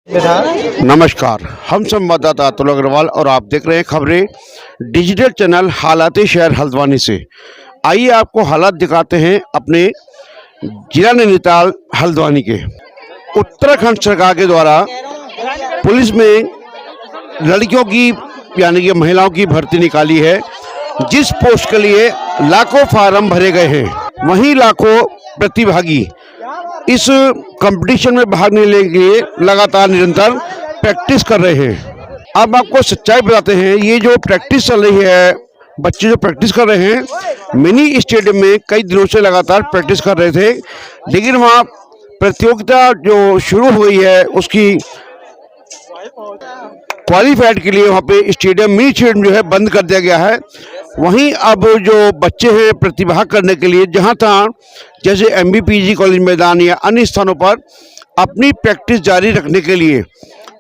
नमस्कार, हम संवाददाता अतुल अग्रवाल और आप देख रहे हैं खबरें डिजिटल चैनल हालाते शहर हल्द्वानी से। आइए आपको हालात दिखाते हैं अपने जिला नैनीताल हल्द्वानी के। उत्तराखंड सरकार के द्वारा पुलिस में लड़कियों की यानी कि महिलाओं की भर्ती निकाली है, जिस पोस्ट के लिए लाखों फार्म भरे गए हैं। वहीं लाखों प्रतिभागी इस कंपटीशन में भाग लेने के लिए लगातार निरंतर प्रैक्टिस कर रहे हैं। अब आपको सच्चाई बताते हैं, ये जो प्रैक्टिस चल रही है, बच्चे जो प्रैक्टिस कर रहे हैं मिनी स्टेडियम में कई दिनों से लगातार प्रैक्टिस कर रहे थे, लेकिन वहाँ प्रतियोगिता जो शुरू हुई है उसकी क्वालिफाइड के लिए वहाँ पे स्टेडियम मिनी स्टेडियम जो है बंद कर दिया गया है। वहीं अब जो बच्चे हैं प्रतिभाग करने के लिए जहाँ तहाँ जैसे MBPG कॉलेज मैदान या अन्य स्थानों पर अपनी प्रैक्टिस जारी रखने के लिए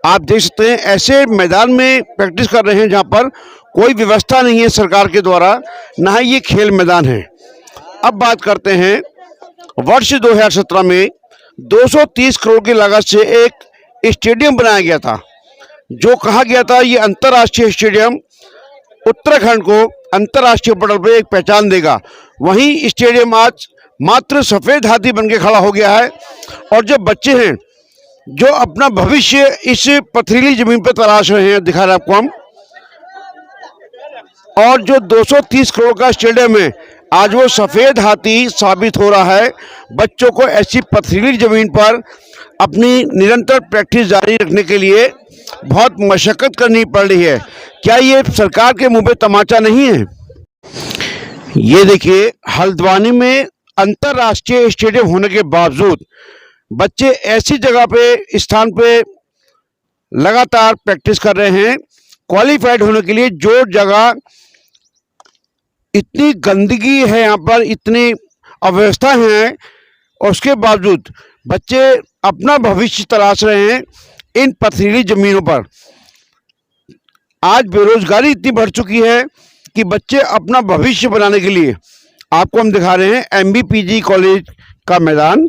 आप देख सकते हैं ऐसे मैदान में प्रैक्टिस कर रहे हैं जहाँ पर कोई व्यवस्था नहीं है सरकार के द्वारा, ना ही ये खेल मैदान है। अब बात करते हैं वर्ष 2017 में 230 करोड़ की लागत से एक स्टेडियम बनाया गया था, जो कहा गया था ये अंतर्राष्ट्रीय स्टेडियम उत्तराखंड को अंतर्राष्ट्रीय पटल पर एक पहचान देगा। वहीं स्टेडियम आज मात्र सफेद हाथी बनके खड़ा हो गया है और जो बच्चे हैं जो अपना भविष्य इस पथरीली जमीन पर तलाश रहे हैं, दिखा रहे हैं आपको हम। और जो 230 करोड़ का स्टेडियम है आज वो सफेद हाथी साबित हो रहा है। बच्चों को ऐसी पथरीली जमीन पर अपनी निरंतर प्रैक्टिस जारी रखने के लिए बहुत मशक्कत करनी पड़ रही है। क्या ये सरकार के मुंह पे तमाचा नहीं है? ये देखिए, हल्द्वानी में अंतर्राष्ट्रीय स्टेडियम होने के बावजूद बच्चे ऐसी जगह पे स्थान पे लगातार प्रैक्टिस कर रहे हैं क्वालिफाइड होने के लिए। जो जगह इतनी गंदगी है, यहाँ पर इतनी अव्यवस्था है और उसके बावजूद बच्चे अपना भविष्य तलाश रहे हैं इन पथरीली जमीनों पर। आज बेरोजगारी इतनी बढ़ चुकी है कि बच्चे अपना भविष्य बनाने के लिए, आपको हम दिखा रहे हैं MBPG कॉलेज का मैदान,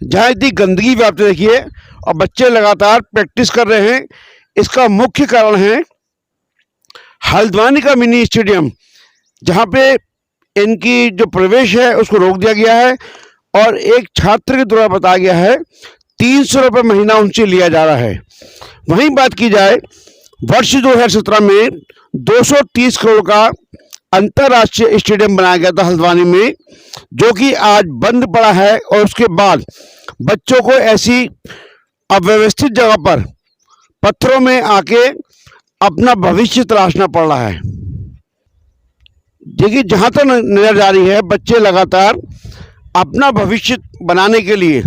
जहाँ इतनी गंदगी व्याप्त देखिए और बच्चे लगातार प्रैक्टिस कर रहे हैं। इसका मुख्य कारण है हल्द्वानी का मिनी स्टेडियम, जहाँ पे इनकी जो प्रवेश है उसको रोक दिया गया है और एक छात्र के द्वारा बताया गया है 300 रुपये महीना उनसे लिया जा रहा है। वहीं बात की जाए वर्ष 2017 में 230 करोड़ का अंतर्राष्ट्रीय स्टेडियम बनाया गया था हल्द्वानी में, जो कि आज बंद पड़ा है और उसके बाद बच्चों को ऐसी अव्यवस्थित जगह पर पत्थरों में आके अपना भविष्य तलाशना पड़ रहा है। देखिए, जहाँ तक नजर जा रही है बच्चे लगातार अपना भविष्य बनाने के लिए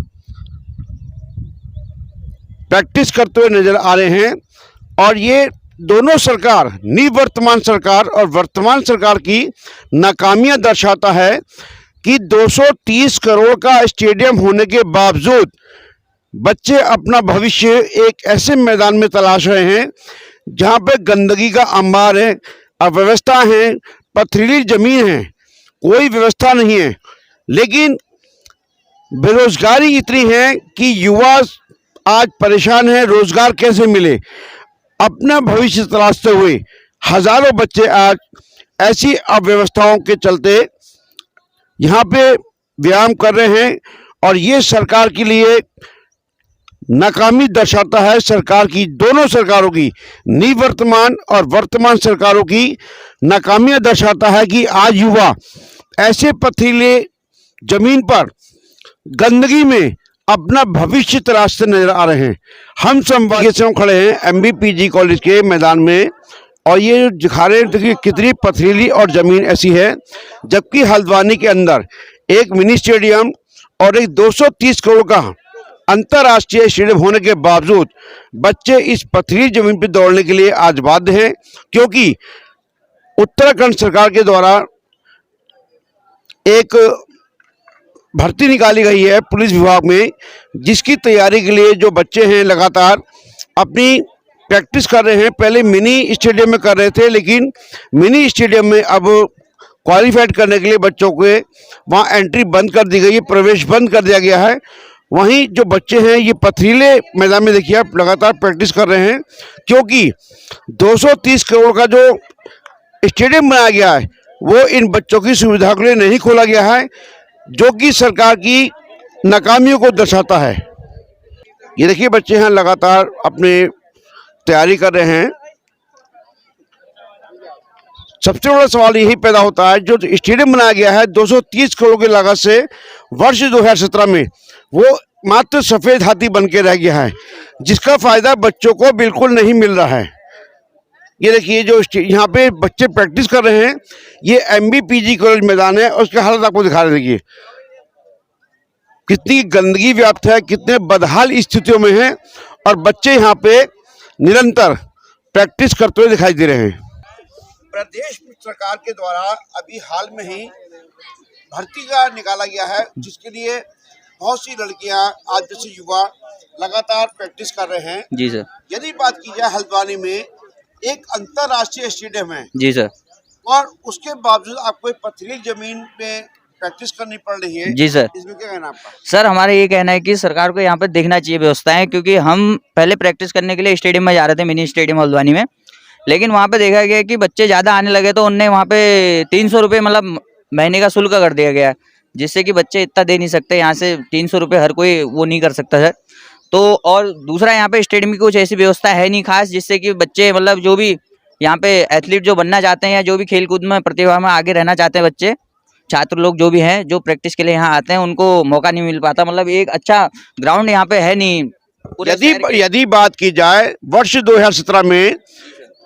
प्रैक्टिस करते हुए नजर आ रहे हैं। और ये दोनों सरकार, निवर्तमान सरकार और वर्तमान सरकार की नाकामियां दर्शाता है कि 230 करोड़ का स्टेडियम होने के बावजूद बच्चे अपना भविष्य एक ऐसे मैदान में तलाश रहे हैं जहां पे गंदगी का अंबार है, अव्यवस्था है, पथरीली जमीन है, कोई व्यवस्था नहीं है। लेकिन बेरोजगारी इतनी है कि युवा आज परेशान है, रोजगार कैसे मिले। अपना भविष्य तलाशते हुए हजारों बच्चे आज ऐसी अव्यवस्थाओं के चलते यहाँ पे व्यायाम कर रहे हैं और ये सरकार के लिए नाकामी दर्शाता है। सरकार की, दोनों सरकारों की, निवर्तमान और वर्तमान सरकारों की नाकामियां दर्शाता है कि आज युवा ऐसे पथरीले जमीन पर गंदगी में अपना भविष्य तलाशते नजर आ रहे हैं। हम संवाद से खड़े हैं MBPG कॉलेज के मैदान में और ये दिखा रहे हैं कि कितनी पथरीली और जमीन ऐसी है, जबकि हल्द्वानी के अंदर एक मिनी स्टेडियम और एक 230 करोड़ का अंतर्राष्ट्रीय स्टेडियम होने के बावजूद बच्चे इस पथरीली जमीन पर दौड़ने के लिए आज बाध्य हैं, क्योंकि उत्तराखंड सरकार के द्वारा एक भर्ती निकाली गई है पुलिस विभाग में, जिसकी तैयारी के लिए जो बच्चे हैं लगातार अपनी प्रैक्टिस कर रहे हैं। पहले मिनी स्टेडियम में कर रहे थे, लेकिन मिनी स्टेडियम में अब क्वालिफाइड करने के लिए बच्चों के वहाँ एंट्री बंद कर दी गई है, प्रवेश बंद कर दिया गया है वहीं जो बच्चे हैं ये पथरीले मैदान में देखिए आप लगातार प्रैक्टिस कर रहे हैं, क्योंकि 230 करोड़ का जो स्टेडियम बनाया गया है वो इन बच्चों की सुविधा के लिए नहीं खोला गया है, जो कि सरकार की नाकामियों को दर्शाता है। ये देखिए बच्चे हैं लगातार अपने तैयारी कर रहे हैं। सबसे बड़ा सवाल यही पैदा होता है, जो स्टेडियम बनाया गया है 230 करोड़ की लागत से वर्ष 2017 में, वो मात्र सफेद हाथी बन के रह गया है, जिसका फायदा बच्चों को बिल्कुल नहीं मिल रहा है। ये देखिए जो यहाँ पे बच्चे प्रैक्टिस कर रहे हैं, ये MBPG कॉलेज मैदान है और उसकी हालत आपको दिखा रहे। देखिए कितनी गंदगी व्याप्त है, कितने बदहाल स्थितियों में है, और बच्चे यहाँ पे निरंतर प्रैक्टिस करते हुए दिखाई दे रहे हैं। प्रदेश सरकार के द्वारा अभी हाल में ही भर्ती का निकाला गया है, जिसके लिए बहुत सी लड़कियां, आज जैसे युवा लगातार प्रैक्टिस कर रहे हैं। जी सर। यदि बात की जाए, हल्द्वानी में एक अंतर्राष्ट्रीय स्टेडियम है। जी सर। और उसके बावजूद आपको पथरीली जमीन पे प्रैक्टिस करनी पड़ रही है। जी सर। इसमें क्या कहना आपका? सर हमारा ये कहना है कि सरकार को यहाँ पे देखना चाहिए व्यवस्थाएं, क्योंकि हम पहले प्रैक्टिस करने के लिए स्टेडियम में जा रहे थे, मिनी स्टेडियम हल्द्वानी में, लेकिन वहाँ पे देखा गया कि बच्चे ज़्यादा आने लगे तो उनने वहाँ पे 300 रुपये मतलब महीने का शुल्क कर दिया गया, जिससे कि बच्चे इतना दे नहीं सकते। यहाँ से 300 रुपये हर कोई वो नहीं कर सकता सर। तो और दूसरा यहाँ पे स्टेडियम की कुछ ऐसी व्यवस्था है नहीं खास, जिससे कि बच्चे मतलब जो भी यहाँ पे एथलीट जो बनना चाहते हैं या जो भी खेल कूद में प्रतिभा में आगे रहना चाहते हैं बच्चे, छात्र लोग जो भी हैं जो प्रैक्टिस के लिए यहाँ आते हैं, उनको मौका नहीं मिल पाता। मतलब एक अच्छा ग्राउंड यहाँ पे है नहीं। यदि बात की जाए, वर्ष 2017 में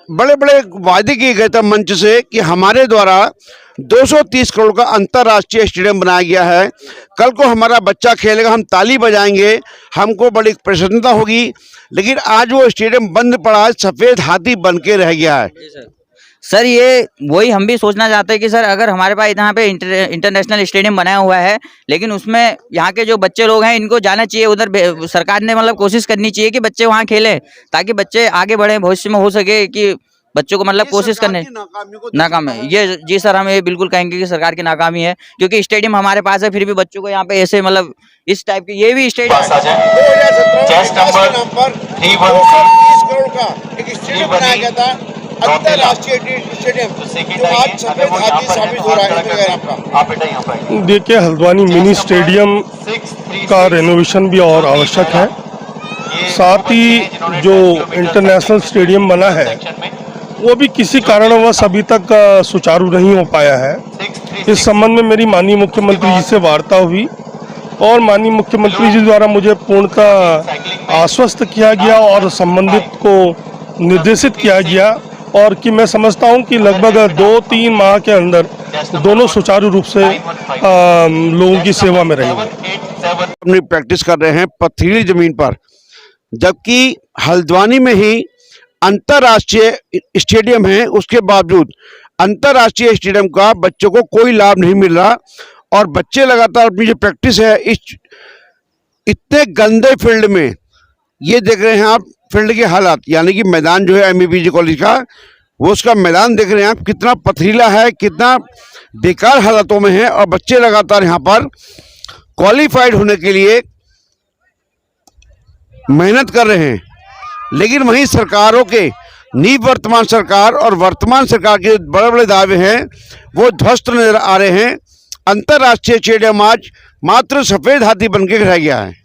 बड़े बड़े वादे किए गए थे मंच से कि हमारे द्वारा 230 करोड़ का अंतर्राष्ट्रीय स्टेडियम बनाया गया है, कल को हमारा बच्चा खेलेगा, हम ताली बजाएंगे, हमको बड़ी प्रसन्नता होगी। लेकिन आज वो स्टेडियम बंद पड़ा है, सफेद हाथी बन के रह गया है। सर ये वही हम भी सोचना चाहते हैं कि सर अगर हमारे पास यहाँ पे इंटरनेशनल स्टेडियम बनाया हुआ है, लेकिन उसमें यहाँ के जो बच्चे लोग हैं इनको जाना चाहिए उधर। सरकार ने मतलब कोशिश करनी चाहिए कि बच्चे वहाँ खेलें, ताकि बच्चे आगे बढ़े, भविष्य में हो सके कि बच्चों को मतलब कोशिश करने नाकाम है ये। जी सर, हम ये बिल्कुल कहेंगे कि सरकार की नाकामी है, क्योंकि स्टेडियम हमारे पास है, फिर भी बच्चों को यहाँ पे ऐसे मतलब इस टाइप की ये भी स्टेडियम अंतर्राष्ट्रीय स्टेडियम जो आज सफेद हाथी साबित हो रहा है। देखिए, हल्द्वानी मिनी स्टेडियम का रेनोवेशन भी और आवश्यक है। साथ ही जो इंटरनेशनल स्टेडियम बना है वो भी किसी कारणवश अभी तक सुचारू नहीं हो पाया है। इस संबंध में मेरी माननीय मुख्यमंत्री जी से वार्ता हुई और माननीय मुख्यमंत्री जी द्वारा मुझे पूर्णतः आश्वस्त किया गया और संबंधित को निर्देशित किया गया, और कि मैं समझता हूं कि लगभग 2-3 माह के अंदर दोनों सुचारू रूप से लोगों की सेवा में रहेंगे। अपनी प्रैक्टिस कर रहे हैं पथरीली जमीन पर, जबकि हल्द्वानी में ही अंतर्राष्ट्रीय स्टेडियम है, उसके बावजूद अंतर्राष्ट्रीय स्टेडियम का बच्चों को कोई लाभ नहीं मिल रहा। और बच्चे लगातार अपनी जो प्रैक्टिस है इस इतने गंदे फील्ड में, ये देख रहे हैं आप फील्ड के हालात, यानी कि मैदान जो है MBPG कॉलेज का, वो उसका मैदान देख रहे हैं आप कितना पथरीला है, कितना बेकार हालातों में है। और बच्चे लगातार यहाँ पर क्वालिफाइड होने के लिए मेहनत कर रहे हैं, लेकिन वहीं सरकारों के निवर्तमान सरकार और वर्तमान सरकार के बड़े बड़े दावे हैं वो ध्वस्त नजर आ रहे हैं। अंतर्राष्ट्रीय स्टेडियम आज मात्र सफेद हाथी बन के रह गया है।